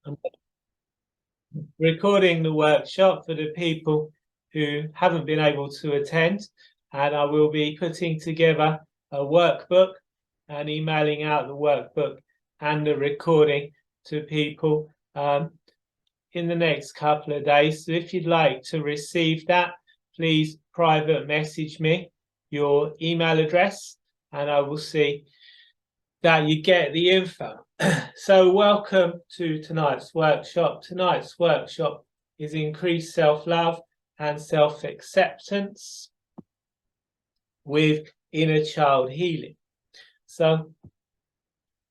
I'm recording the workshop for the people who haven't been able to attend, and I will be putting together a workbook and emailing out the workbook and the recording to people in the next couple of days. So if you'd like to receive that, please private message me your email address and I will see that you get the info. So welcome to tonight's workshop. Tonight's workshop is increased self-love and self-acceptance with inner child healing. So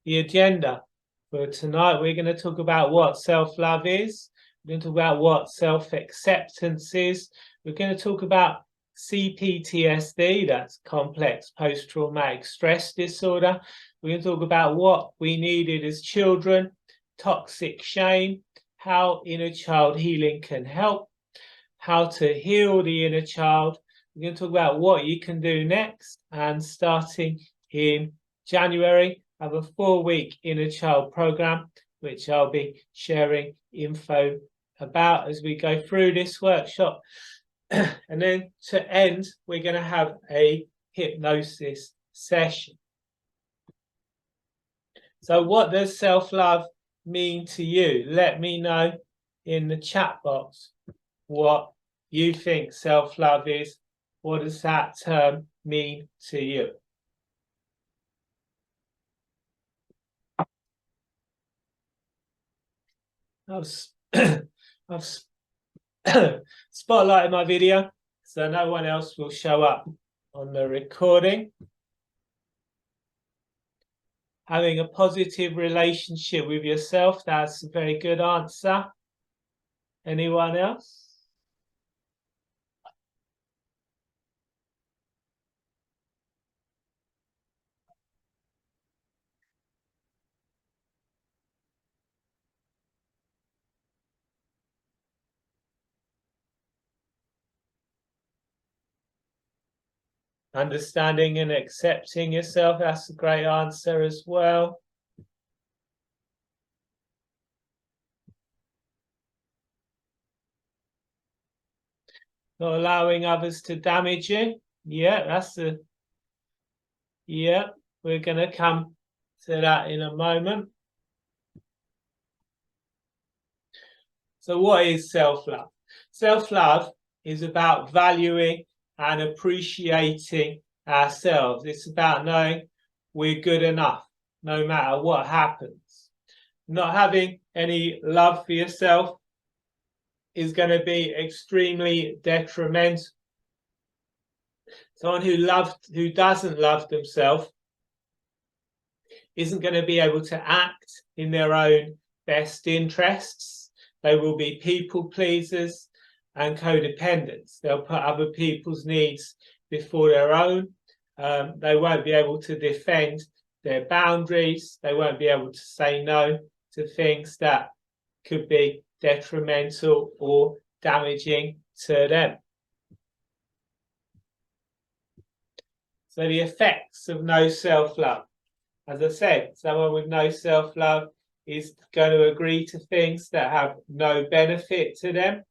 the agenda for tonight, we're going to talk about what self-love is. We're going to talk about what self-acceptance is. We're going to talk about CPTSD, that's complex post-traumatic stress disorder. We're going to talk about what we needed as children, toxic shame, how inner child healing can help, how to heal the inner child. We're going to talk about what you can do next, and starting in January, I have a 4-week inner child program, which I'll be sharing info about as we go through this workshop. And then to end, we're going to have a hypnosis session. So what does self-love mean to you? Let me know in the chat box what you think self-love is. What does that term mean to you? I've spotlighted my video, so no one else will show up on the recording. Having a positive relationship with yourself, that's a very good answer. Anyone else? Understanding and accepting yourself, that's a great answer as well. Not allowing others to damage you. Yeah, that's the... Yeah, we're going to come to that in a moment. So what is self-love? Self-love is about valuing and appreciating ourselves. It's about knowing we're good enough, no matter what happens. Not having any love for yourself is going to be extremely detrimental. Someone who doesn't love themselves isn't going to be able to act in their own best interests. They will be people pleasers and codependents. They'll put other people's needs before their own. They won't be able to defend their boundaries. They won't be able to say no to things that could be detrimental or damaging to them. So the effects of no self-love. As I said, someone with no self-love is going to agree to things that have no benefit to them.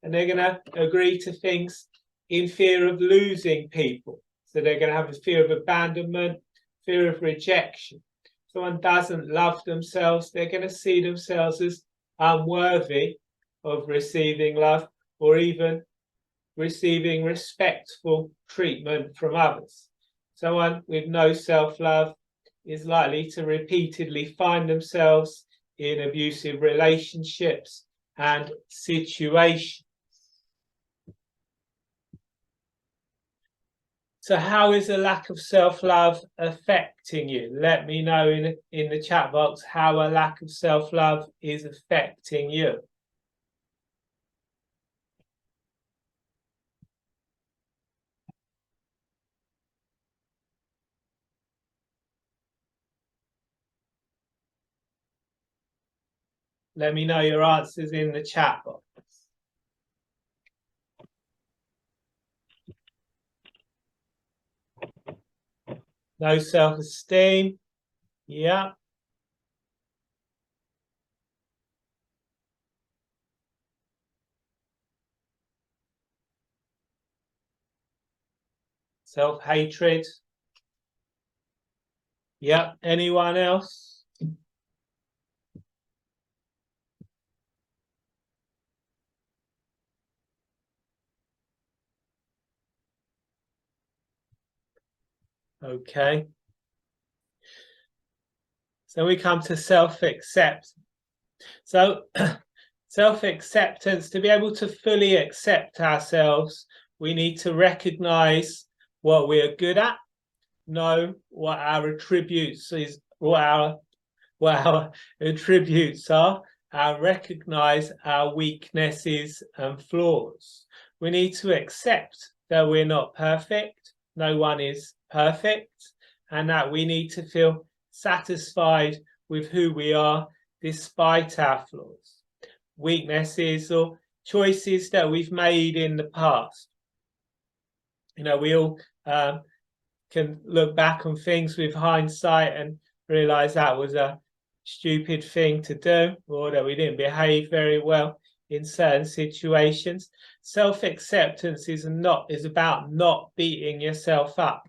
And they're going to agree to things in fear of losing people. So they're going to have a fear of abandonment, fear of rejection. If someone doesn't love themselves, they're going to see themselves as unworthy of receiving love or even receiving respectful treatment from others. Someone with no self-love is likely to repeatedly find themselves in abusive relationships and situations. So how is a lack of self-love affecting you? Let me know in the chat box how a lack of self-love is affecting you. Let me know your answers in the chat box. No self-esteem. Yeah. self-hatred. Yep. Anyone else? Okay. So we come to self-accept. So self-acceptance, to be able to fully accept ourselves, we need to recognize what we're good at, know what our attributes is, what our attributes are, and recognize our weaknesses and flaws. We need to accept that we're not perfect, no one is perfect, and that we need to feel satisfied with who we are despite our flaws, weaknesses, or choices that we've made in the past. You know, we all can look back on things with hindsight and realize that was a stupid thing to do, or that we didn't behave very well in certain situations. Self-acceptance is about not beating yourself up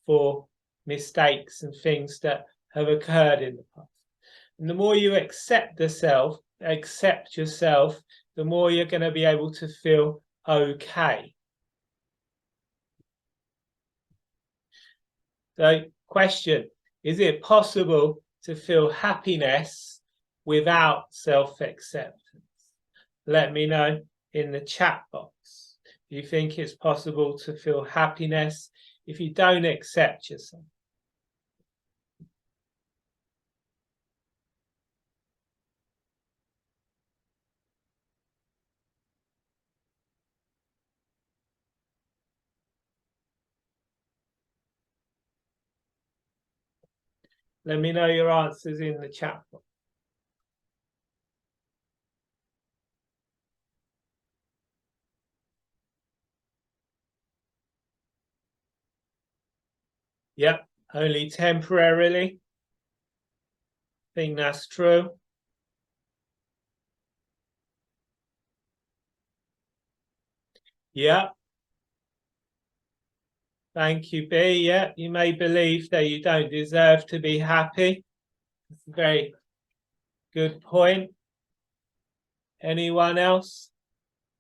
for mistakes and things that have occurred in the past. And the more you accept yourself, the more you're going to be able to feel okay. So, question, is it possible to feel happiness without self-acceptance? Let me know in the chat box. Do you think it's possible to feel happiness if you don't accept yourself? Let me know your answers in the chat box. Yep, only temporarily. I think that's true. Yeah. Thank you, B. Yeah, you may believe that you don't deserve to be happy. That's a very good point. Anyone else?